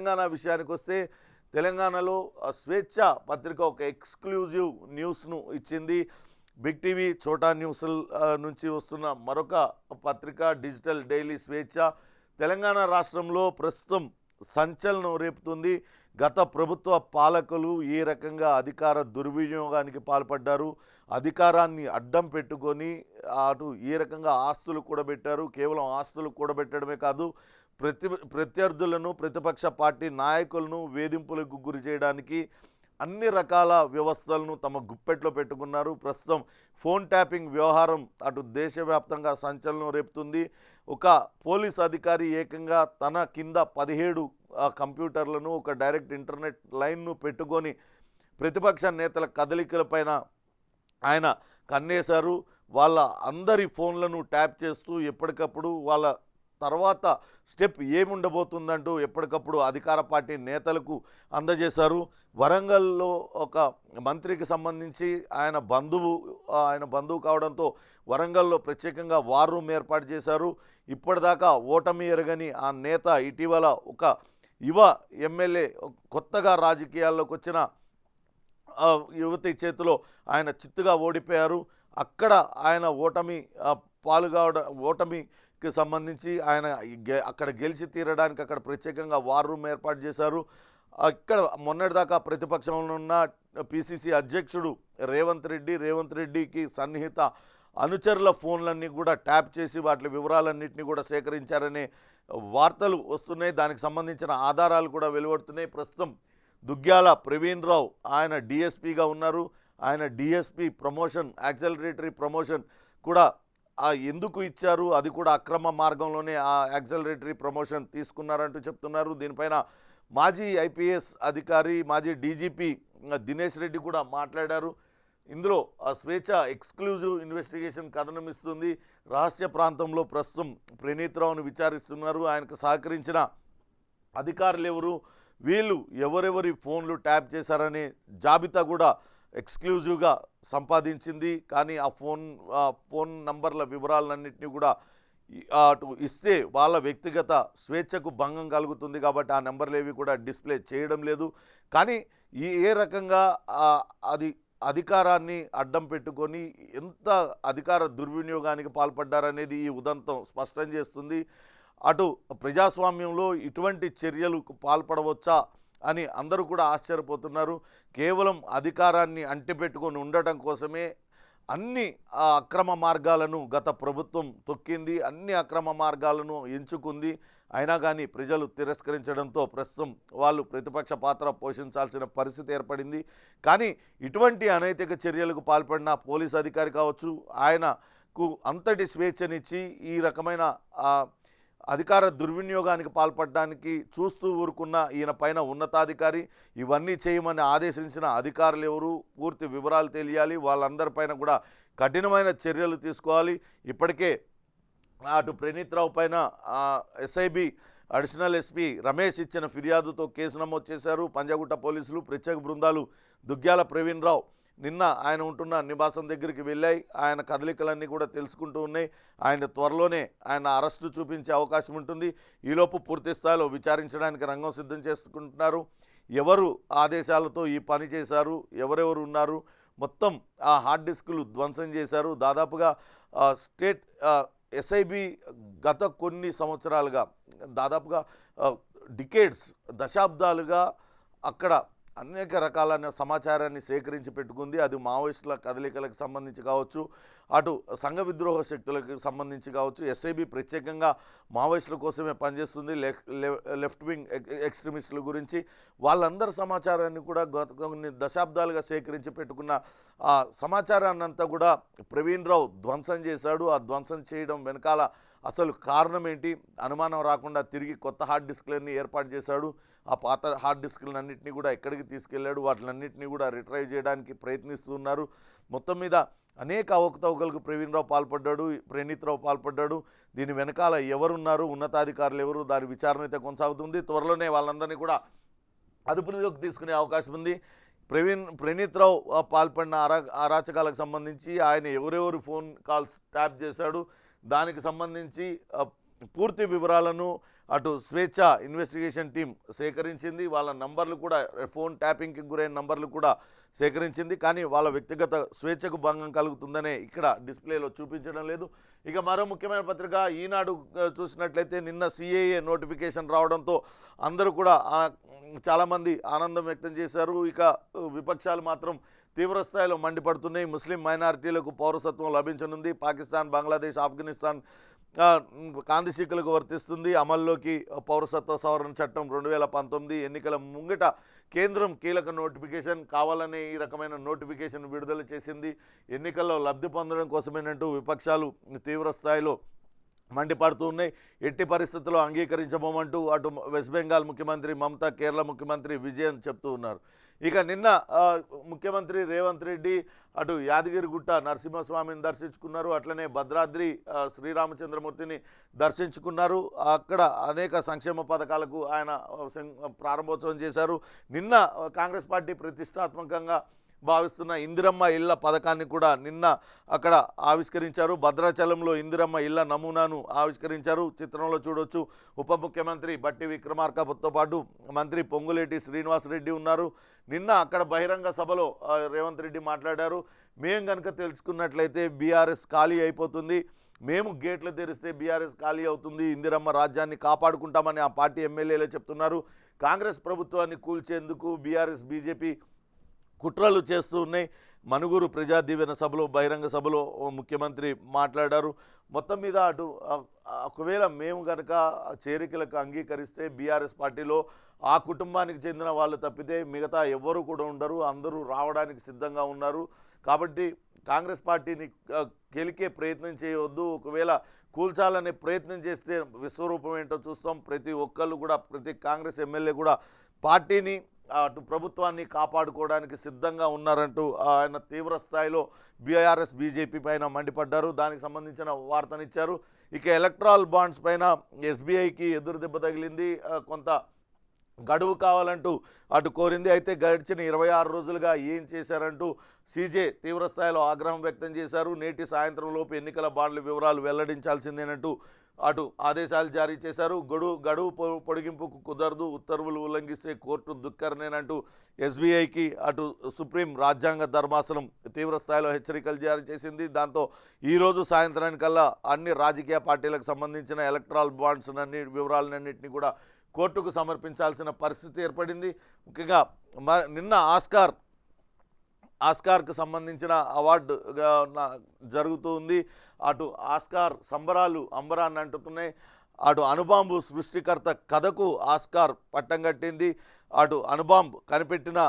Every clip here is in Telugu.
తెలంగాణ విషయానికి వస్తే తెలంగాణలో స్వేచ్ఛ పత్రిక ఒక ఎక్స్క్లూజివ్ న్యూస్ను ఇచ్చింది. బిగ్ టీవీ చోటా న్యూస్ నుంచి వస్తున్న మరొక పత్రిక డిజిటల్ డైలీ స్వేచ్ఛ తెలంగాణ రాష్ట్రంలో ప్రస్తుతం సంచలనం రేపుతుంది. గత ప్రభుత్వ పాలకులు ఏ రకంగా అధికార దుర్వినియోగానికి పాల్పడ్డారు, అధికారాన్ని అడ్డం పెట్టుకొని అటు ఏ రకంగా ఆస్తులు కూడబెట్టారు. కేవలం ఆస్తులు కూడబెట్టడమే కాదు, ప్రత్యర్థులను ప్రతిపక్ష పార్టీ నాయకులను వేధింపులకు గురి చేయడానికి అన్ని రకాల వ్యవస్థలను తమ గుప్పెట్లో పెట్టుకున్నారు. ప్రస్తుతం ఫోన్ ట్యాపింగ్ వ్యవహారం అటు దేశవ్యాప్తంగా సంచలనం రేపుతుంది. ఒక పోలీస్ అధికారి ఏకంగా తన కింద 17 కంప్యూటర్లను ఒక డైరెక్ట్ ఇంటర్నెట్ లైన్ను పెట్టుకొని ప్రతిపక్ష నేతల కదలికలపైన ఆయన కన్నేశారు. వాళ్ళ అందరి ఫోన్లను ట్యాప్ చేస్తూ ఎప్పటికప్పుడు వాళ్ళ తర్వాత స్టెప్ ఏముండబోతుందంటూ ఎప్పటికప్పుడు అధికార పార్టీ నేతలకు అందజేశారు. వరంగల్లో ఒక మంత్రికి సంబంధించి ఆయన బంధువు కావడంతో వరంగల్లో ప్రత్యేకంగా వార్ రూమ్ ఏర్పాటు చేశారు. ఇప్పటిదాకా ఓటమి ఎరగని ఆ నేత ఇటీవల ఒక యువ ఎమ్మెల్యే కొత్తగా రాజకీయాల్లోకి వచ్చిన యువతి చేతిలో ఆయన చిత్తుగా ఓడిపోయారు. అక్కడ ఆయన ఓటమికి సంబంధించి ఆయన అక్కడ గెలిచి తీరడానికి అక్కడ ప్రత్యేకంగా వార్ రూమ్ ఏర్పాటు చేశారు. ఇక్కడ మొన్నటిదాకా ప్రతిపక్షంలో ఉన్న పిసిసి అధ్యక్షుడు రేవంత్ రెడ్డికి సన్నిహిత అనుచరుల ఫోన్లన్నీ కూడా ట్యాప్ చేసి వాటి వివరాలన్నింటినీ కూడా సేకరించారనే వార్తలు వస్తున్నాయి. దానికి సంబంధించిన ఆధారాలు కూడా వెలువడుతున్నాయి. ప్రస్తుతం దుగ్గ్యాల ప్రవీణ్ రావు ఆయన డిఎస్పీగా ఉన్నారు. ఆయన డిఎస్పీ ప్రమోషన్ యాక్సలరేటరీ ప్రమోషన్ కూడా ఎందుకు ఇచ్చారు, అది కూడా అక్రమ మార్గంలోనే ఆ యాక్సలరేటరీ ప్రమోషన్ తీసుకున్నారంటూ చెప్తున్నారు. దీనిపైన మాజీ ఐపీఎస్ అధికారి మాజీ డీజీపీ దినేష్ రెడ్డి కూడా మాట్లాడారు. ఇందులో స్వేచ్ఛ ఎక్స్క్లూజివ్ ఇన్వెస్టిగేషన్ కథనం ఇస్తుంది. రహస్య ప్రాంతంలో ప్రస్తుతం ప్రణీత్ రావును విచారిస్తున్నారు. ఆయనకు సహకరించిన అధికారులు ఎవరు, వీళ్ళు ఎవరెవరి ఫోన్లు ట్యాప్ చేశారనే జాబితా కూడా ఎక్స్క్లూజివ్గా సంపాదించింది. కానీ ఆ ఫోన్ నంబర్ల వివరాలన్నింటినీ కూడా అటు ఇస్తే వాళ్ళ వ్యక్తిగత స్వేచ్ఛకు భంగం కలుగుతుంది కాబట్టి ఆ నెంబర్లు ఏవి కూడా డిస్ప్లే చేయడం లేదు. కానీ ఏ రకంగా అది అధికారాన్ని అడ్డం పెట్టుకొని ఎంత అధికార దుర్వినియోగానికి పాల్పడ్డారనేది ఈ ఉదంతం స్పష్టం చేస్తుంది. అటు ప్రజాస్వామ్యంలో ఇటువంటి చర్యలకు పాల్పడవచ్చా అని అందరూ కూడా ఆశ్చర్యపోతున్నారు. కేవలం అధికారాన్ని అంటిపెట్టుకొని ఉండటం కోసమే అన్ని అక్రమ మార్గాలను గత ప్రభుత్వం తొక్కింది, అన్ని అక్రమ మార్గాలను ఎంచుకుంది. అయినా కానీ ప్రజలు తిరస్కరించడంతో ప్రస్తుతం వాళ్ళు ప్రతిపక్ష పాత్ర పోషించాల్సిన పరిస్థితి ఏర్పడింది. కానీ ఇటువంటి అనైతిక చర్యలకు పాల్పడిన పోలీస్ అధికారి కావచ్చు, ఆయనకు అంతటి స్వేచ్ఛనిచ్చి ఈ రకమైన అధికార దుర్వినియోగానికి పాల్పడడానికి చూస్తూ ఊరుకున్న ఈయన పైన ఉన్నతాధికారి ఇవన్నీ చేయమని ఆదేశించిన అధికారులు ఎవరు, పూర్తి వివరాలు తెలియాలి. వాళ్ళందరిపైన కూడా కఠినమైన చర్యలు తీసుకోవాలి. ఇప్పటికే అటు ప్రణీత్ రావు పైన ఎస్ఐబి అడిషనల్ ఎస్పీ రమేష్ ఇచ్చిన ఫిర్యాదుతో కేసు నమోదు చేశారు పంజాగుట్ట పోలీసులు. ప్రత్యేక బృందాలు దుగ్గ్యాల ప్రవీణ్ రావు నిన్న ఆయన ఉంటున్న నివాసం దగ్గరికి వెళ్ళాయి. ఆయన కదలికలన్నీ కూడా తెలుసుకుంటూ ఉన్నాయి. ఆయన త్వరలోనే ఆయన అరెస్టు చూపించే అవకాశం ఉంటుంది. ఈలోపు పూర్తి స్థాయిలో విచారించడానికి రంగం సిద్ధం చేసుకుంటున్నారు. ఎవరు ఆదేశాలతో ఈ పని చేశారు, ఎవరెవరు ఉన్నారు, మొత్తం ఆ హార్డ్ డిస్కులు ధ్వంసం చేశారు. దాదాపుగా స్టేట్ ఎస్ఐబి గత కొన్ని సంవత్సరాలుగా దాదాపుగా డికేడ్స్ దశాబ్దాలుగా అక్కడ అనేక రకాలైన సమాచారాన్ని సేకరించి పెట్టుకుంది. అది మావోయిస్టుల కదలికలకు సంబంధించి కావచ్చు, అటు సంఘ విద్రోహ శక్తులకు సంబంధించి కావచ్చు. ఎస్ఐబి ప్రత్యేకంగా మావోయిస్టుల కోసమే పనిచేస్తుంది. లెఫ్ట్ వింగ్ ఎక్స్ట్రీమిస్టుల గురించి వాళ్ళందరి సమాచారాన్ని కూడా గత కొన్ని దశాబ్దాలుగా సేకరించి పెట్టుకున్న ఆ సమాచారాన్ని అంతా కూడా ప్రవీణ్ రావు ధ్వంసం చేశాడు. ఆ ధ్వంసం చేయడం వెనకాల అసలు కారణం ఏంటి, అనుమానం రాకుండా తిరిగి కొత్త హార్డ్ డిస్క్లన్నీ ఏర్పాటు చేశాడు. ఆ పాత హార్డ్ డిస్క్లన్నింటినీ కూడా ఎక్కడికి తీసుకెళ్లాడు, వాటిలన్నింటినీ కూడా రిట్రైవ్ చేయడానికి ప్రయత్నిస్తున్నారు. మొత్తం మీద అనేక అవకతవకలకు ప్రణీత్ రావు పాల్పడ్డాడు. దీని వెనకాల ఎవరున్నారు, ఉన్నతాధికారులు ఎవరు, దాని విచారణ అయితే కొనసాగుతుంది. త్వరలోనే వాళ్ళందరినీ కూడా అదుపులోకి తీసుకునే అవకాశం ఉంది. ప్రణీత్ రావు పాల్పడిన అరాచకాలకు సంబంధించి ఆయన ఎవరెవరు ఫోన్ కాల్స్ ట్యాప్ చేశాడు, దానికి సంబంధించి పూర్తి వివరాలను అటు స్వేచ్ఛ ఇన్వెస్టిగేషన్ టీం సేకరించింది. వాళ్ళ నంబర్లు కూడా ఫోన్ ట్యాపింగ్కి గురైన నంబర్లు కూడా సేకరించింది. కానీ వాళ్ళ వ్యక్తిగత స్వేచ్ఛకు భంగం కలుగుతుందనే ఇక్కడ డిస్ప్లేలో చూపించడం లేదు. ఇక మరో ముఖ్యమైన పత్రిక ఈనాడు చూసినట్లయితే నిన్న సిఏఏ నోటిఫికేషన్ రావడంతో అందరూ కూడా చాలామంది ఆనందం వ్యక్తం చేశారు. ఇక విపక్షాలు మాత్రం తీవ్రస్థాయిలో మండిపడుతున్నాయి. ముస్లిం మైనారిటీలకు పౌరసత్వం లభించనుంది. పాకిస్తాన్, బంగ్లాదేశ్, ఆఫ్ఘనిస్తాన్ కాందిశీకులకు వర్తిస్తుంది. అమల్లోకి పౌరసత్వ సవరణ చట్టం 2019 ఎన్నికల ముంగిట కేంద్రం కీలక నోటిఫికేషన్ కావాలనే ఈ రకమైన నోటిఫికేషన్ విడుదల చేసింది. ఎన్నికల్లో లబ్ధి పొందడం కోసమేనంటూ విపక్షాలు తీవ్రస్థాయిలో మండిపడుతూ ఉన్నాయి. ఎట్టి పరిస్థితుల్లో అంగీకరించబోమంటూ అటు వెస్ట్ బెంగాల్ ముఖ్యమంత్రి మమతా, కేరళ ముఖ్యమంత్రి విజయన్ చెప్తూ ఉన్నారు. ఇక నిన్న ముఖ్యమంత్రి రేవంత్ రెడ్డి అటు యాదగిరిగుట్ట నరసింహస్వామిని దర్శించుకున్నారు. అట్లనే భద్రాద్రి శ్రీరామచంద్రమూర్తిని దర్శించుకున్నారు. అక్కడ అనేక సంక్షేమ పథకాలకు ఆయన ప్రారంభోత్సవం చేశారు. నిన్న కాంగ్రెస్ పార్టీ ప్రతిష్టాత్మకంగా భావిస్తున్న ఇందిరమ్మ ఇళ్ల పథకాన్ని కూడా నిన్న అక్కడ ఆవిష్కరించారు. భద్రాచలంలో ఇందిరమ్మ ఇళ్ల నమూనాను ఆవిష్కరించారు. చిత్రంలో చూడొచ్చు. ఉప ముఖ్యమంత్రి బట్టి విక్రమార్కతో పాటు మంత్రి పొంగులేటి శ్రీనివాసరెడ్డి ఉన్నారు. నిన్న అక్కడ బహిరంగ సభలో రేవంత్ రెడ్డి మాట్లాడారు. మేము కనుక తెలుసుకున్నట్లయితే బీఆర్ఎస్ ఖాళీ అయిపోతుంది, మేము గేట్లు తెరిస్తే బీఆర్ఎస్ ఖాళీ అవుతుంది, ఇందిరమ్మ రాజ్యాన్ని కాపాడుకుంటామని ఆ పార్టీ ఎమ్మెల్యేలే చెప్తున్నారు. కాంగ్రెస్ ప్రభుత్వాన్ని కూల్చేందుకు బీఆర్ఎస్, బీజేపీ కుట్రలు చేస్తూ ఉన్నాయి. మనుగురు ప్రజా దీవెన సభలో, బహిరంగ సభలో ముఖ్యమంత్రి మాట్లాడారు. మొత్తం మీద అటు ఒకవేళ మేము కనుక చేరికలకు అంగీకరిస్తే బీఆర్ఎస్ పార్టీలో ఆ కుటుంబానికి చెందిన వాళ్ళు తప్పితే మిగతా ఎవ్వరూ కూడా ఉండరు, అందరూ రావడానికి సిద్ధంగా ఉన్నారు. కాబట్టి కాంగ్రెస్ పార్టీని గెలికే ప్రయత్నం చేయవద్దు. ఒకవేళ కూల్చాలనే ప్రయత్నం చేస్తే విశ్వరూపం ఏంటో చూస్తాం. ప్రతి ఒక్కళ్ళు కూడా, ప్రతి కాంగ్రెస్ ఎమ్మెల్యే కూడా పార్టీని అటు ప్రభుత్వాన్ని కాపాడుకోవడానికి సిద్ధంగా ఉన్నారంటూ ఆయన తీవ్ర స్థాయిలో బీఆర్ఎస్, బీజేపీ పైన మండిపడ్డారు. దానికి సంబంధించిన వార్తనిచ్చారు. ఇక ఎలక్ట్రాల్ బాండ్స్ పైన ఎస్బీఐకి ఎదురు దెబ్బ తగిలింది. కొంత గడువు కావాలంటూ అటు కోరింది. అయితే గడిచిన 26 రోజులుగా ఏం చేశారంటూ సీజే తీవ్రస్థాయిలో ఆగ్రహం వ్యక్తం చేశారు. నేటి సాయంత్రం లోపు ఎన్నికల బాండ్ల వివరాలు వెల్లడించాల్సిందేనంటూ అటు ఆదేశాలు జారీ చేశారు. గడువు పొడిగింపుకు కుదరదు, ఉత్తర్వులు ఉల్లంఘిస్తే కోర్టు దుక్కరనేనంటూ ఎస్బీఐకి అటు సుప్రీం రాజ్యాంగ ధర్మాసనం తీవ్రస్థాయిలో హెచ్చరికలు జారీ చేసింది. దాంతో ఈరోజు సాయంత్రానికల్లా అన్ని రాజకీయ పార్టీలకు సంబంధించిన ఎలక్ట్రాల్ బాండ్స్ వివరాలన్నింటినీ కూడా కోర్టుకు సమర్పించాల్సిన పరిస్థితి ఏర్పడింది. ముఖ్యంగా నిన్న ఆస్కార్కు సంబంధించిన అవార్డు జరుగుతూ ఉంది. అటు ఆస్కార్ సంబరాలు అంబరాన్ని అంటున్నాయి. అటు అణుబాంబు సృష్టికర్త కథకు ఆస్కార్ పట్టం కట్టింది. అటు అణుబాంబ్ కనిపెట్టిన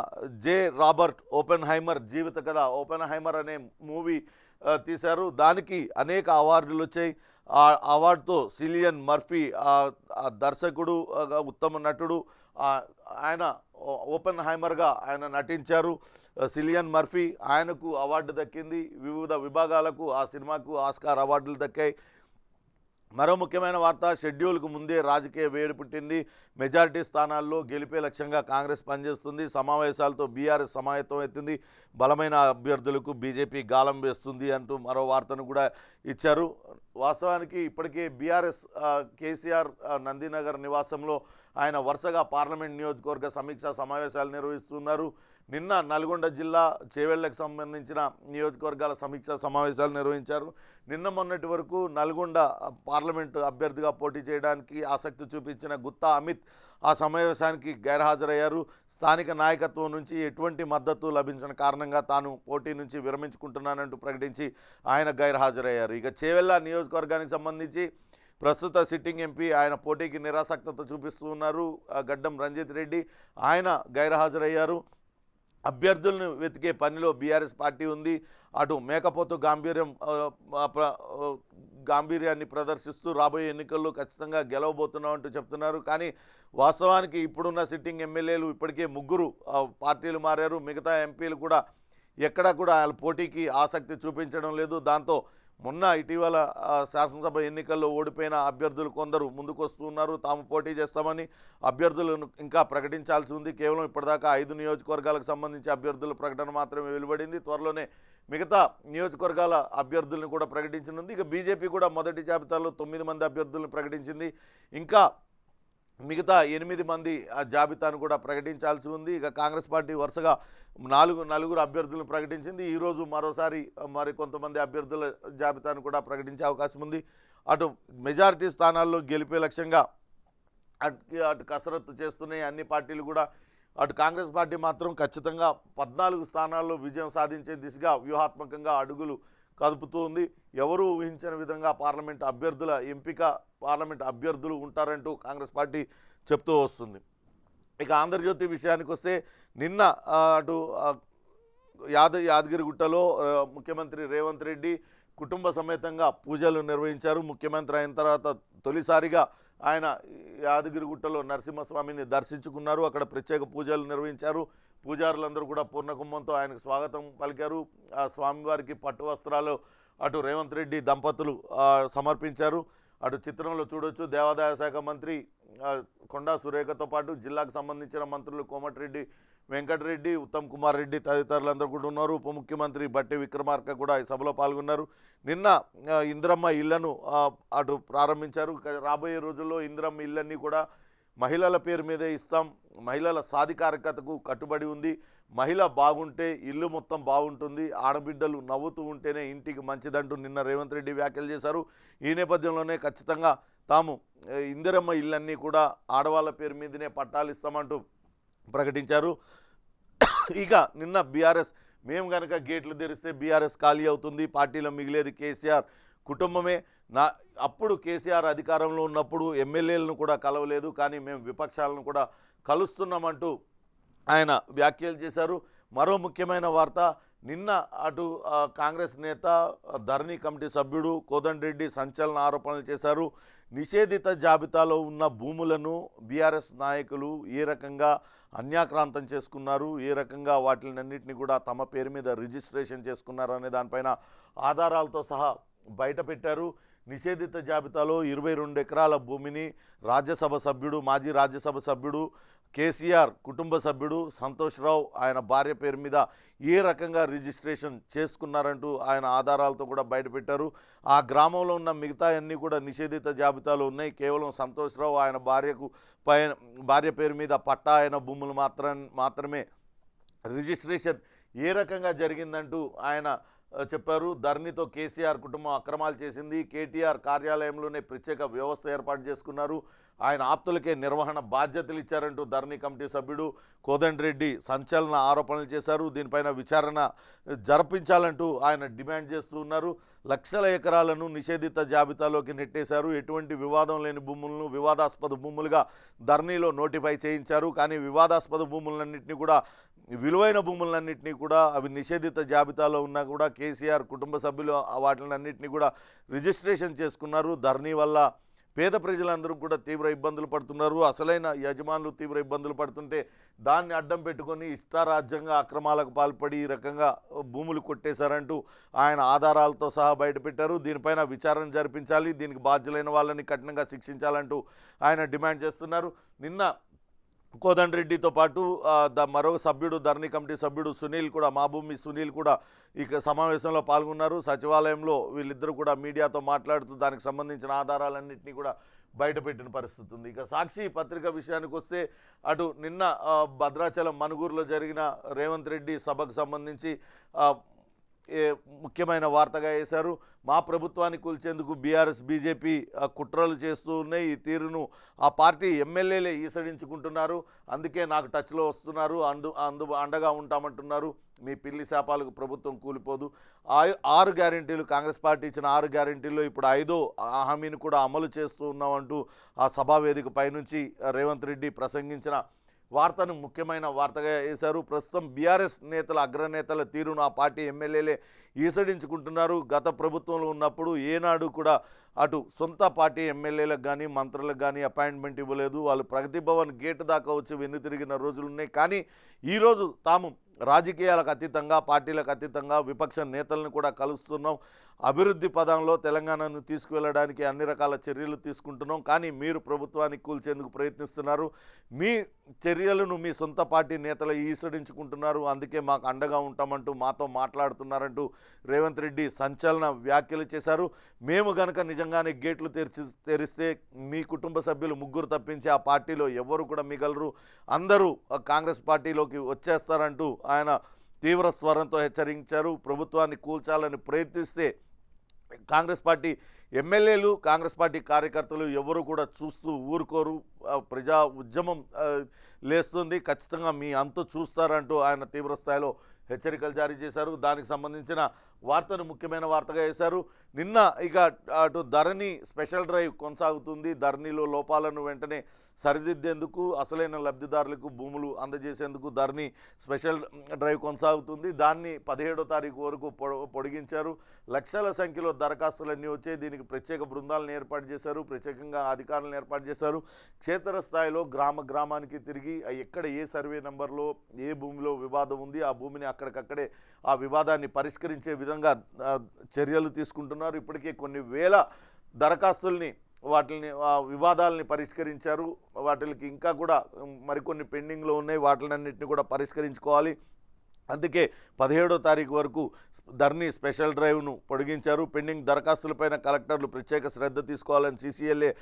జే రాబర్ట్ ఓపెన్హైమర్ జీవిత కథ, ఓపెన్హైమర్ అనే మూవీ తీశారు. దానికి అనేక అవార్డులు వచ్చాయి. ఆ అవార్డుతో సిలియన్ మర్ఫీ దర్శకుడు, ఉత్తమ నటుడు, ఆయన ఓపెన్హైమర్గా ఆయన నటించారు. సిలియన్ మర్ఫీ, ఆయనకు అవార్డు దక్కింది. వివిధ విభాగాలకు ఆ సినిమాకు ఆస్కార్ అవార్డులు దక్కాయి. మరో ముఖ్యమైన వార్త, షెడ్యూల్కు ముందే రాజకీయ వేడి పుట్టింది. మెజారిటీ స్థానాల్లో గెలిపే లక్ష్యంగా కాంగ్రెస్ పనిచేస్తుంది. సమావేశాలతో బీఆర్ఎస్ సమాయత్తం అవుతుంది. బలమైన అభ్యర్థులకు బీజేపీ గాలం వేస్తుంది అంటూ మరో వార్తను కూడా ఇచ్చారు. వాస్తవానికి ఇప్పటికే బీఆర్ఎస్ కేసీఆర్ నందినగర్ నివాసంలో ఆయన వరుసగా పార్లమెంట్ నియోజకవర్గ సమీక్షా సమావేశాలు నిర్వహిస్తున్నారు. నిన్న నల్గొండ జిల్లా చేవెళ్లకు సంబంధించిన నియోజకవర్గాల సమీక్షా సమావేశాలు నిర్వహించారు. నిన్న మొన్నటి వరకు నల్గొండ పార్లమెంటు అభ్యర్థిగా పోటీ చేయడానికి ఆసక్తి చూపించిన గుత్తా అమిత్ ఆ సమావేశానికి గైర్హాజరయ్యారు. స్థానిక నాయకత్వం నుంచి ఎటువంటి మద్దతు లభించిన కారణంగా తాను పోటీ నుంచి విరమించుకుంటున్నానంటూ ప్రకటించి ఆయన గైర్హాజరయ్యారు. ఇక చేవెళ్ల నియోజకవర్గానికి సంబంధించి ప్రస్తుత సిట్టింగ్ ఎంపీ ఆయన పోటీకి నిరాసక్తత చూపిస్తూ ఉన్నారు. గడ్డం రంజిత్ రెడ్డి, ఆయన గైర్హాజరయ్యారు. అభ్యర్థులను వెతికే పనిలో బీఆర్ఎస్ పార్టీ ఉంది. అటు మేకపోతు గాంభీర్యాన్ని ప్రదర్శిస్తూ రాబోయే ఎన్నికల్లో ఖచ్చితంగా గెలవబోతున్నామంటూ చెప్తున్నారు. కానీ వాస్తవానికి ఇప్పుడున్న సిట్టింగ్ ఎమ్మెల్యేలు ఇప్పటికే 3 పార్టీలు మారారు. మిగతా ఎంపీలు కూడా ఎక్కడా కూడా వాళ్ళ పోటీకి ఆసక్తి చూపించడం లేదు. దాంతో మొన్న ఇటీవల శాసనసభ ఎన్నికల్లో ఓడిపోయిన అభ్యర్థులు కొందరు ముందుకు వస్తున్నారు. తాము పోటీ చేస్తామని అభ్యర్థులను ఇంకా ప్రకటించాల్సి ఉంది. కేవలం ఇప్పటిదాకా 5 నియోజకవర్గాలకు సంబంధించి అభ్యర్థుల ప్రకటన మాత్రమే వెలువడింది. త్వరలోనే మిగతా నియోజకవర్గాల అభ్యర్థులను కూడా ప్రకటించనుంది. ఇక బీజేపీ కూడా మొదటి జాబితాలో 9 మంది అభ్యర్థులను ప్రకటించింది. ఇంకా మిగతా 8 మంది ఆ జాబితాను కూడా ప్రకటించాల్సి ఉంది. ఇక కాంగ్రెస్ పార్టీ వరుసగా నలుగురు అభ్యర్థులను ప్రకటించింది. ఈరోజు మరోసారి మరి కొంతమంది అభ్యర్థుల జాబితాను కూడా ప్రకటించే అవకాశం ఉంది. అటు మెజారిటీ స్థానాల్లో గెలిపే లక్ష్యంగా అటు కసరత్తు చేస్తున్నాయి అన్ని పార్టీలు కూడా. అటు కాంగ్రెస్ పార్టీ మాత్రం ఖచ్చితంగా 14 స్థానాల్లో విజయం సాధించే దిశగా వ్యూహాత్మకంగా అడుగులు కదుపుతూ ఉంది. ఎవరూ ఊహించని విధంగా పార్లమెంట్ అభ్యర్థులు ఉంటారంటూ కాంగ్రెస్ పార్టీ చెప్తూ వస్తుంది. ఇక ఆంధ్రజ్యోతి విషయానికి వస్తే నిన్న అటు యాదగిరిగుట్టలో ముఖ్యమంత్రి రేవంత్ రెడ్డి కుటుంబ సమేతంగా పూజలు నిర్వహించారు. ముఖ్యమంత్రి అయిన తర్వాత తొలిసారిగా ఆయన యాదగిరిగుట్టలో నరసింహస్వామిని దర్శించుకున్నారు. అక్కడ ప్రత్యేక పూజలు నిర్వహించారు. పూజారులందరూ కూడా పూర్ణకుంభంతో ఆయనకు స్వాగతం పలికారు. ఆ స్వామివారికి పట్టు వస్త్రాలు అటు రేవంత్ రెడ్డి దంపతులు సమర్పించారు. అటు చిత్రంలో చూడొచ్చు దేవాదాయ శాఖ మంత్రి కొండా సురేఖతో పాటు జిల్లాకు సంబంధించిన మంత్రులు కోమటిరెడ్డి వెంకటరెడ్డి, ఉత్తమ్ కుమార్ రెడ్డి తదితరులందరూ కూడా ఉన్నారు. ఉప ముఖ్యమంత్రి బట్టి విక్రమార్క కూడా ఈ సభలో పాల్గొన్నారు. నిన్న ఇందిరమ్మ ఇళ్లను అటు ప్రారంభించారు. రాబోయే రోజుల్లో ఇందిరమ్మ ఇళ్ళన్నీ కూడా మహిళల పేరు మీదే ఇస్తాం, మహిళల సాధికారికతకు కట్టుబడి ఉంది, మహిళ బాగుంటే ఇల్లు మొత్తం బాగుంటుంది, ఆడబిడ్డలు నవ్వుతూ ఉంటేనే ఇంటికి మంచిదంటూ నిన్న రేవంత్ రెడ్డి వ్యాఖ్యలు చేశారు. ఈ నేపథ్యంలోనే ఖచ్చితంగా తాము ఇందిరమ్మ ఇళ్ళన్నీ కూడా ఆడవాళ్ళ పేరు మీదనే పట్టాలు ఇస్తామంటూ ప్రకటించారు. ఇక నిన్న బీఆర్ఎస్ మేము కనుక గేట్లు తెరిస్తే బీఆర్ఎస్ ఖాళీ అవుతుంది, పార్టీలో మిగిలేది కేసీఆర్ కుటుంబమే, అప్పుడు కేసీఆర్ అధికారంలో ఉన్నప్పుడు ఎమ్మెల్యేలను కూడా కలవలేదు, కానీ మేము విపక్షాలను కూడా కలుస్తున్నామంటూ ఆయన వ్యాఖ్యలు చేశారు. మరో ముఖ్యమైన వార్త, నిన్న అటు కాంగ్రెస్ నేత ధరణి కమిటీ సభ్యుడు కోదండరెడ్డి సంచలన ఆరోపణలు చేశారు. నిషేధిత జాబితాలో ఉన్న భూములను బీఆర్ఎస్ నాయకులు ఏ రకంగా అన్యాక్రాంతం చేసుకున్నారు, ఏ రకంగా వాటినన్నింటినీ కూడా తమ పేరు మీద రిజిస్ట్రేషన్ చేసుకున్నారు అనే దానిపైన ఆధారాలతో సహా బయటపెట్టారు. నిషేధిత జాబితాలో 22 ఎకరాల భూమిని మాజీ రాజ్యసభ సభ్యుడు కేసీఆర్ కుటుంబ సభ్యుడు సంతోష్ రావు ఆయన భార్య పేరు మీద ఏ రకంగా రిజిస్ట్రేషన్ చేసుకున్నారంటూ ఆయన ఆధారాలతో కూడా బయటపెట్టారు. ఆ గ్రామంలో ఉన్న మిగతా అన్నీ కూడా నిషేధిత జాబితాలో ఉన్నాయి. కేవలం సంతోష్ రావు ఆయన భార్య పేరు మీద పట్టా అయిన భూములు మాత్రమే రిజిస్ట్రేషన్ ఏ రకంగా జరిగిందంటూ ఆయన చెప్పారు. ధరణితో కేసీఆర్ కుటుంబం అక్రమాలు చేసింది, కేటీఆర్ కార్యాలయంలోనే ప్రత్యేక వ్యవస్థ ఏర్పాటు చేసుకున్నారు, ఆయన ఆప్తులకే నిర్వహణ బాధ్యతలు ఇచ్చారంటూ ధరణి కమిటీ సభ్యుడు కోదండరెడ్డి సంచలన ఆరోపణలు చేశారు. దీనిపైన విచారణ జరిపించాలంటూ ఆయన డిమాండ్ చేస్తూ ఉన్నారు. లక్షల ఎకరాలను నిషేధిత జాబితాలోకి నెట్టేశారు. ఎటువంటి వివాదం లేని భూములను వివాదాస్పద భూములుగా ధరణిలో నోటిఫై చేయించారు. కానీ వివాదాస్పద భూములన్నింటినీ కూడా విలువైన భూములన్నింటినీ కూడా అవి నిషేధిత జాబితాలో ఉన్నా కూడా కేసీఆర్ కుటుంబ సభ్యులు వాటినన్నింటినీ కూడా రిజిస్ట్రేషన్ చేసుకున్నారు. ధరణి వల్ల పేద ప్రజలందరూ కూడా తీవ్ర ఇబ్బందులు పడుతున్నారు. అసలైన యజమానులు తీవ్ర ఇబ్బందులు పడుతుంటే దాన్ని అడ్డం పెట్టుకొని ఇష్టారాజ్యంగా అక్రమాలకు పాల్పడి ఈ రకంగా భూములు కొట్టేశారంటూ ఆయన ఆధారాలతో సహా బయటపెట్టారు. దీనిపైన విచారణ జరిపించాలి, దీనికి బాధ్యులైన వాళ్ళని కఠినంగా శిక్షించాలంటూ ఆయన డిమాండ్ చేస్తున్నారు. నిన్న కోదండరెడ్డితో పాటు మరో సభ్యుడు ధరణి కమిటీ సభ్యుడు సునీల్ కూడా మాభూమి సునీల్ కూడా ఇక సమావేశంలో పాల్గొన్నారు. సచివాలయంలో వీళ్ళిద్దరూ కూడా మీడియాతో మాట్లాడుతూ దానికి సంబంధించిన ఆధారాలన్నింటినీ కూడా బయటపెట్టిన పరిస్థితి ఉంది. ఇక సాక్షి పత్రిక విషయానికి వస్తే అటు నిన్న భద్రాచలం మనుగూరులో జరిగిన రేవంత్ రెడ్డి సభకు సంబంధించి ముఖ్యమైన వార్తగా వేశారు. మా ప్రభుత్వాన్ని కూల్చేందుకు బీఆర్ఎస్ బీజేపీ కుట్రలు చేస్తూ ఉన్నాయి, ఈ తీరును ఆ పార్టీ ఎమ్మెల్యేలే ఈసడించుకుంటున్నారు, అందుకే నాకు టచ్లో వస్తున్నారు, అండగా ఉంటామంటున్నారు, మీ పిల్లి శాపాలకు ప్రభుత్వం కూలిపోదు. 6 గ్యారెంటీలు కాంగ్రెస్ పార్టీ ఇచ్చిన 6 గ్యారెంటీల్లో ఇప్పుడు 5వ హామీని కూడా అమలు చేస్తూ ఉన్నామంటూ ఆ సభావేదిక పైనుంచి రేవంత్ రెడ్డి ప్రసంగించిన వార్తను ముఖ్యమైన వార్తగా వేశారు. ప్రస్తుతం బీఆర్ఎస్ నేతల అగ్రనేతల తీరును ఆ పార్టీ ఎమ్మెల్యేలే ఈసడించుకుంటున్నారు. గత ప్రభుత్వంలో ఉన్నప్పుడు ఏనాడు కూడా అటు సొంత పార్టీ ఎమ్మెల్యేలకు కానీ మంత్రులకు కానీ అపాయింట్మెంట్ ఇవ్వలేదు. వాళ్ళు ప్రగతి భవన్ గేటు దాకా వచ్చి వెన్ను తిరిగిన రోజులు ఉన్నాయి. కానీ ఈరోజు తాము రాజకీయాలకు అతీతంగా పార్టీలకు అతీతంగా విపక్ష నేతలను కూడా కలుస్తున్నాం, అభివృద్ధి పదంలో తెలంగాణను తీసుకువెళ్ళడానికి అన్ని రకాల చర్యలు తీసుకుంటున్నాం, కానీ మీరు ప్రభుత్వాన్ని కూల్చేందుకు ప్రయత్నిస్తున్నారు. మీ చర్యలను మీ సొంత పార్టీ నేతలు ఈసడించుకుంటున్నారు, అందుకే మాకు అండగా ఉంటామంటూ మాతో మాట్లాడుతున్నారంటూ రేవంత్ రెడ్డి సంచలన వ్యాఖ్యలు చేశారు. మేము గనక నిజంగానే గేట్లు తెరిస్తే మీ కుటుంబ సభ్యులు ముగ్గురు తప్పించి ఆ పార్టీలో ఎవరు కూడా మిగలరు, అందరూ కాంగ్రెస్ పార్టీలోకి వచ్చేస్తారంటూ ఆయన తీవ్ర స్వరంతో హెచ్చరించారు. ప్రభుత్వాన్ని కూల్చాలని ప్రయత్నిస్తే కాంగ్రెస్ పార్టీ ఎమ్మెల్యేలు, కాంగ్రెస్ పార్టీ కార్యకర్తలు ఎవరు కూడా చూస్తూ ఊరుకోరు, ప్రజా ఉద్యమం లేస్తుంది, ఖచ్చితంగా మీ అంతు చూస్తారంటూ ఆయన తీవ్ర స్థాయిలో హెచ్చరికలు జారీ చేశారు. దానికి సంబంధించిన వార్తను ముఖ్యమైన వార్తగా వేశారు. నిన్న ఇక అటు ధరణి స్పెషల్ డ్రైవ్ కొనసాగుతుంది. ధరణిలో లోపాలను వెంటనే సరిదిద్దేందుకు, అసలైన లబ్ధిదారులకు భూములు అందజేసేందుకు ధరణి స్పెషల్ డ్రైవ్ కొనసాగుతుంది. దాన్ని 17వ తారీఖు వరకు పొడిగించారు. లక్షల సంఖ్యలో దరఖాస్తులన్నీ వచ్చాయి. దీనికి ప్రత్యేక బృందాలను ఏర్పాటు చేశారు, ప్రత్యేకంగా అధికారులను ఏర్పాటు చేశారు. క్షేత్రస్థాయిలో గ్రామానికి తిరిగి ఎక్కడ ఏ సర్వే నెంబర్లో ఏ భూమిలో వివాదం ఉంది ఆ భూమిని అక్కడికక్కడే ఆ వివాదాన్ని పరిష్కరించే విధంగా చర్యలు తీసుకుంటున్నారు. ఇప్పటికే కొన్ని వేల దరఖాస్తుల్ని వాటిని వివాదాలని పరిష్కరించారు. వాటికి ఇంకా కూడా మరికొన్ని పెండింగ్లో ఉన్నాయి, వాటిలన్నింటినీ కూడా పరిష్కరించుకోవాలి. అందుకే 17వ తారీఖు వరకు ధరణి స్పెషల్ డ్రైవ్ను పొడిగించారు. పెండింగ్ దరఖాస్తులపైన కలెక్టర్లు ప్రత్యేక శ్రద్ధ తీసుకోవాలని CCLA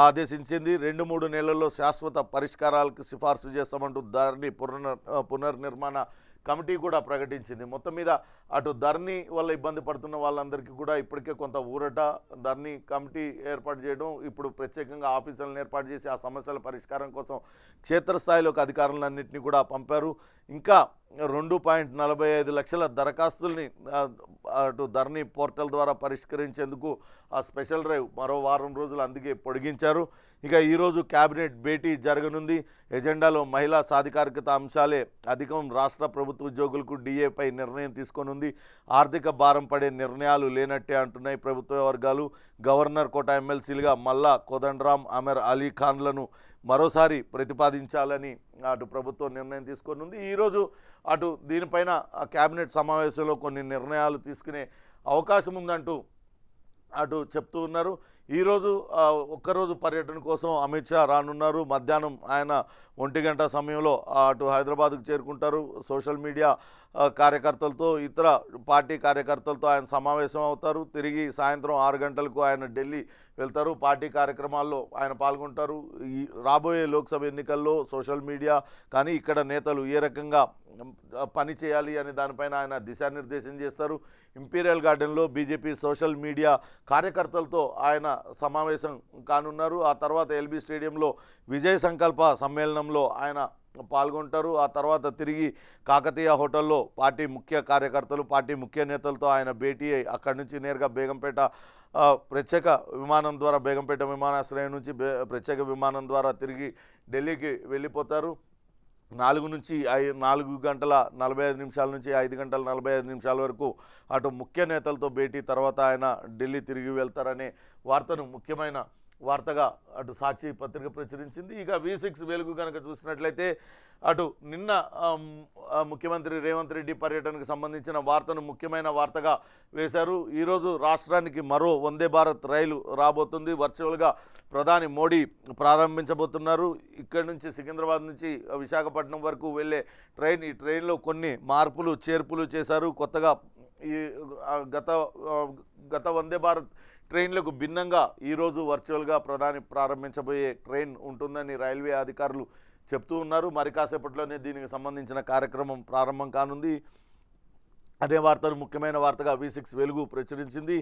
ఆదేశించింది. 2-3 నెలల్లో శాశ్వత పరిష్కారాలకు సిఫార్సు చేస్తామంటూ ధరణి పునర్నిర్మాణ కమిటీ కూడా ప్రకటించింది. మొత్తం మీద అటు ధరణి వల్ల ఇబ్బంది పడుతున్న వాళ్ళందరికీ కూడా ఇప్పటికే కొంత ఊరట. ధరణి కమిటీ ఏర్పాటు చేయడం, ఇప్పుడు ప్రత్యేకంగా ఆఫీసులను ఏర్పాటు చేసి ఆ సమస్యల పరిష్కారం కోసం క్షేత్రస్థాయిలోకి అధికారులన్నింటినీ కూడా పంపారు. ఇంకా 2.45 లక్షల దరఖాస్తుల్ని అటు ధరణి పోర్టల్ ద్వారా పరిష్కరించేందుకు ఆ స్పెషల్ డ్రైవ్ మరో వారం రోజులు అందుకే పొడిగించారు. ఇక ఈరోజు క్యాబినెట్ భేటీ జరగనుంది. ఎజెండాలో మహిళా సాధికారికత అంశాలే అధికం. రాష్ట్ర ప్రభుత్వ ఉద్యోగులకు DA పై నిర్ణయం తీసుకోనుంది. ఆర్థిక భారం పడే నిర్ణయాలు లేనట్టే అంటున్నాయి ప్రభుత్వ వర్గాలు. గవర్నర్ కోట ఎమ్మెల్సీలుగా మల్లా, కోదండరాం, అమర్ అలీ ఖాన్లను మరోసారి ప్రతిపాదించాలని అటు ప్రభుత్వం నిర్ణయం తీసుకోనుంది. ఈరోజు అటు దీనిపైన క్యాబినెట్ సమావేశంలో కొన్ని నిర్ణయాలు తీసుకునే అవకాశం ఉందంటూ అటు చెప్తూ ఉన్నారు. ఈరోజు ఒక్కరోజు పర్యటన కోసం అమిత్ షా రానున్నారు. మధ్యాహ్నం ఆయన 1 గంట సమయంలో అటు హైదరాబాద్కు చేరుకుంటారు. సోషల్ మీడియా కార్యకర్తలతో, ఇతర పార్టీ కార్యకర్తలతో ఆయన సమావేశం అవుతారు. తిరిగి సాయంత్రం 6 గంటలకు ఆయన ఢిల్లీ వెళ్తారు. పార్టీ కార్యక్రమాల్లో ఆయన పాల్గొంటారు. ఈ రాబోయే లోక్సభ ఎన్నికల్లో సోషల్ మీడియా కానీ ఇక్కడ నేతలు ఏ రకంగా పని చేయాలి అనే దానిపైన ఆయన దిశానిర్దేశం చేస్తారు. ఇంపీరియల్ గార్డెన్లో బీజేపీ సోషల్ మీడియా కార్యకర్తలతో ఆయన సమావేశం కానున్నారు. ఆ తర్వాత LB స్టేడియంలో విజయ సంకల్ప సమ్మేళనంలో ఆయన పాల్గొంటారు. ఆ తర్వాత తిరిగి కాకతీయ హోటల్లో పార్టీ ముఖ్య కార్యకర్తలు, పార్టీ ముఖ్య నేతలతో ఆయన భేటీ అయి అక్కడి నుంచి నేరుగా బేగంపేట ప్రత్యేక విమానం ద్వారా, బేగంపేట విమానాశ్రయం నుంచి ప్రత్యేక విమానం ద్వారా తిరిగి ఢిల్లీకి వెళ్ళిపోతారు. 4 గంటల 45 నిమిషాల నుంచి 5 గంటల 45 నిమిషాల వరకు అటు ముఖ్య నేతలతో భేటీ తర్వాత ఆయన ఢిల్లీ తిరిగి వెళ్తారనే వార్తను ముఖ్యమైన వార్తగా అటు సాక్షి పత్రిక ప్రచురించింది. ఇక V6 వెలుగు కనుక చూసినట్లయితే అటు నిన్న ముఖ్యమంత్రి రేవంత్ రెడ్డి పర్యటనకు సంబంధించిన వార్తను ముఖ్యమైన వార్తగా వేశారు. ఈరోజు రాష్ట్రానికి మరో వందే భారత్ రైలు రాబోతుంది. వర్చువల్గా ప్రధాని మోడీ ప్రారంభించబోతున్నారు. ఇక్కడి నుంచి సికింద్రాబాద్ నుంచి విశాఖపట్నం వరకు వెళ్ళే ట్రైన్. ఈ ట్రైన్లో కొన్ని మార్పులు చేర్పులు చేశారు. కొత్తగా ఈ గత వందే భారత్ ట్రైన్లకు భిన్నంగా ఈరోజు వర్చువల్గా ప్రధాని ప్రారంభించబోయే ట్రైన్ ఉంటుందని రైల్వే అధికారులు చెప్తూ ఉన్నారు. మరి కాసేపట్లోనే దీనికి సంబంధించిన కార్యక్రమం ప్రారంభం కానుంది అనే వార్తను ముఖ్యమైన వార్తగా V6 వెలుగు ప్రచురించింది.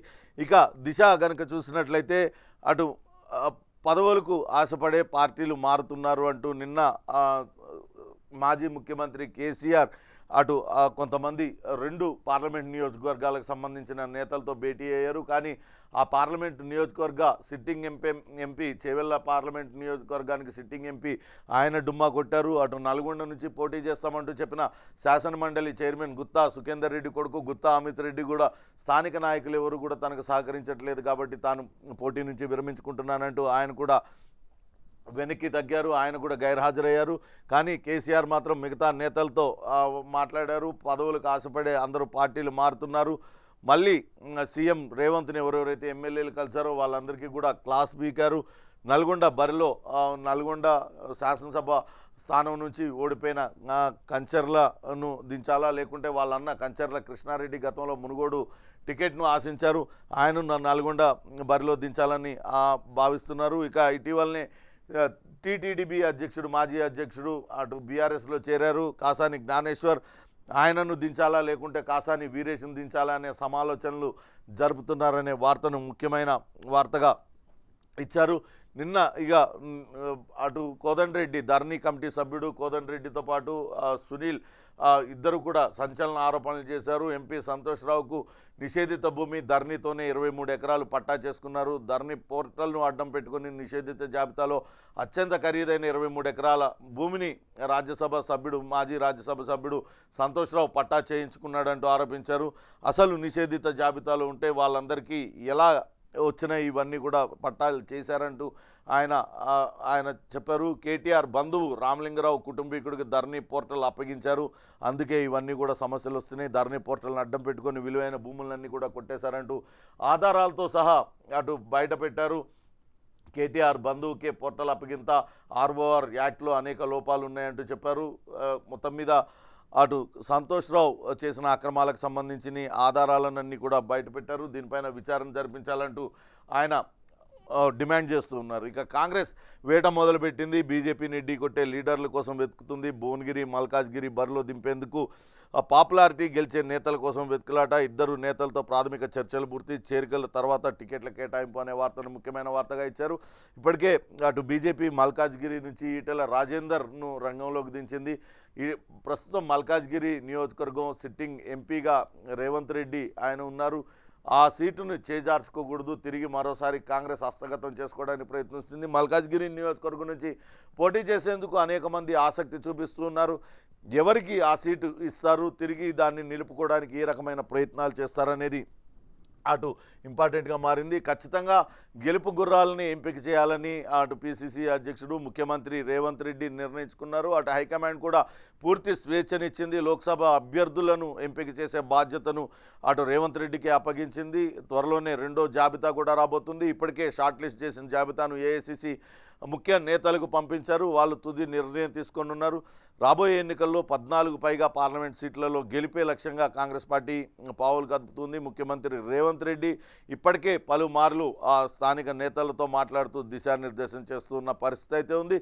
ఇక దిశ కనుక చూసినట్లయితే అటు పదవులకు ఆశపడే పార్టీలు మారుతున్నారు అంటూ నిన్న మాజీ ముఖ్యమంత్రి కేసీఆర్ అటు కొంతమంది 2 పార్లమెంట్ నియోజకవర్గాలకు సంబంధించిన నేతలతో భేటీ అయ్యారు. కానీ ఆ పార్లమెంట్ నియోజకవర్గ సిట్టింగ్ ఎంపీ చేవెళ్ళ పార్లమెంట్ నియోజకవర్గానికి సిట్టింగ్ ఎంపీ ఆయన డుమ్మా కొట్టారు. అటు నల్గొండ నుంచి పోటీ చేస్తామంటూ చెప్పిన శాసనమండలి చైర్మన్ గుత్తా సుఖేందర్ రెడ్డి కొడుకు గుత్తా అమిత్ రెడ్డి కూడా స్థానిక నాయకులు ఎవరు కూడా తనకు సహకరించట్లేదు కాబట్టి తాను పోటీ నుంచి విరమించుకుంటున్నానంటూ ఆయన కూడా వెనక్కి తగ్గారు. ఆయన కూడా గైర్హాజరయ్యారు. కానీ కేసీఆర్ మాత్రం మిగతా నేతలతో మాట్లాడారు. పదవులకు ఆశపడే అందరూ పార్టీలు మారుతున్నారు. మళ్ళీ సీఎం రేవంత్ని ఎవరెవరైతే ఎమ్మెల్యేలు కలిసారో వాళ్ళందరికీ కూడా క్లాస్ పీకారు. నల్గొండ బరిలో నల్గొండ శాసనసభ స్థానం నుంచి ఓడిపోయిన కంచర్లను దించాలా, లేకుంటే వాళ్ళన్న కంచర్ల కృష్ణారెడ్డి గతంలో మునుగోడు టికెట్ను ఆశించారు, ఆయనను నల్గొండ బరిలో దించాలని భావిస్తున్నారు. ఇక ఇటీవలనే టీటీడీబీ అధ్యక్షుడు, మాజీ అధ్యక్షుడు అటు బీఆర్ఎస్లో చేరారు కాసాని జ్ఞానేశ్వర్, ఆయనను దించాలా లేకుంటే కాసాని వీరేశం దించాలా అనే సమాలోచనలు జరుపుతున్నారనే వార్తను ముఖ్యమైన వార్తగా ఇచ్చారు. నిన్న ఇక అటు కోదండరెడ్డి ధరణి కమిటీ సభ్యుడు కోదండరెడ్డితో పాటు సునీల్ ఇద్దరు కూడా సంచలన ఆరోపణలు చేశారు. ఎంపీ సంతోష్ రావుకు నిషేధిత భూమి ధరణితోనే 23 ఎకరాలు పట్టా చేసుకున్నారు. ధరణి పోర్టల్ను అడ్డం పెట్టుకుని నిషేధిత జాబితాలో అత్యంత ఖరీదైన 23 ఎకరాల భూమిని రాజ్యసభ సభ్యుడు, మాజీ రాజ్యసభ సభ్యుడు సంతోష్ రావు పట్టా చేయించుకున్నాడంటూ ఆరోపించారు. అసలు నిషేధిత జాబితాలో ఉంటే వాళ్ళందరికీ ఎలా వచ్చినాయి ఇవన్నీ కూడా పట్టాలు చేశారంటూ ఆయన చెప్పారు. కేటీఆర్ బంధువు రామలింగరావు కుటుంబీకుడికి ధరణి పోర్టల్ అప్పగించారు, అందుకే ఇవన్నీ కూడా సమస్యలు వస్తున్నాయి, ధరణి పోర్టల్ని అడ్డం పెట్టుకొని విలువైన భూములన్నీ కూడా కొట్టేశారంటూ ఆధారాలతో సహా అటు బయట పెట్టారు. కేటీఆర్ బంధువుకే పోర్టల్ అప్పగింత, ఆర్ఓఆర్ యాక్ట్లో అనేక లోపాలు ఉన్నాయంటూ చెప్పారు. మొత్తం మీద అటు సంతోష్ రావు చేసిన అక్రమాలకు సంబంధించిన ఆధారాలన్నీ కూడా బయటపెట్టారు. దీనిపైన విచారణ జరిపించాలంటూ ఆయన డిమాండ్ చేస్తూ ఉన్నారు. ఇక కాంగ్రెస్ వేట మొదలుపెట్టింది. బీజేపీని ఢీకొట్టే లీడర్ల కోసం వెతుకుతుంది. భువనగిరి, మల్కాజ్గిరి బరిలో దింపేందుకు పాపులారిటీ గెలిచే నేతల కోసం వెతుకులాట. ఇద్దరు నేతలతో ప్రాథమిక చర్చలు పూర్తి, చేరికల తర్వాత టికెట్ల కేటాయింపు అనే వార్తను ముఖ్యమైన వార్తగా ఇచ్చారు. ఇప్పటికే అటు బీజేపీ మల్కాజ్గిరి నుంచి ఈటెల రాజేందర్ను రంగంలోకి దించింది. ప్రస్తుతం మల్కాజ్గిరి నియోజకవర్గం సిట్టింగ్ ఎంపీగా రేవంత్ రెడ్డి ఆయన ఉన్నారు. ఆ సీటును చేజార్చుకోకూడదు, తిరిగి మరోసారి కాంగ్రెస్ హస్తగతం చేసుకోవడానికి ప్రయత్నిస్తుంది. మల్కాజ్గిరి నియోజకవర్గం నుంచి పోటీ చేసేందుకు అనేక మంది ఆసక్తి చూపిస్తున్నారు. ఎవరికి ఆ సీటు ఇస్తారు, తిరిగి దాన్ని నిలుపుకోవడానికి ఏ రకమైన ప్రయత్నాలు చేస్తారనేది అటు ఇంపార్టెంట్గా మారింది. ఖచ్చితంగా గెలుపు గుర్రాలని ఎంపిక చేయాలని అటు పిసిసి అధ్యక్షుడు ముఖ్యమంత్రి రేవంత్ రెడ్డి నిర్ణయించుకున్నారు. అటు హైకమాండ్ కూడా పూర్తి స్వేచ్ఛనిచ్చింది. లోక్సభ అభ్యర్థులను ఎంపిక చేసే బాధ్యతను అటు రేవంత్ రెడ్డికి అప్పగించింది. త్వరలోనే రెండో జాబితా కూడా రాబోతుంది. ఇప్పటికే షార్ట్ లిస్ట్ చేసిన జాబితాను ఏఐసిసి ముఖ్య నేతలకు పంపించారు. వాళ్ళు తుది నిర్ణయం తీసుకొని ఉన్నారు. రాబోయే ఎన్నికల్లో 14 పైగా పార్లమెంట్ సీట్లలో గెలిపే లక్ష్యంగా కాంగ్రెస్ పార్టీ పావులు కదుపుతుంది. ముఖ్యమంత్రి రేవంత్ రెడ్డి ఇప్పటికే పలుమార్లు ఆ స్థానిక నేతలతో మాట్లాడుతూ దిశానిర్దేశం చేస్తున్న పరిస్థితి అయితే ఉంది.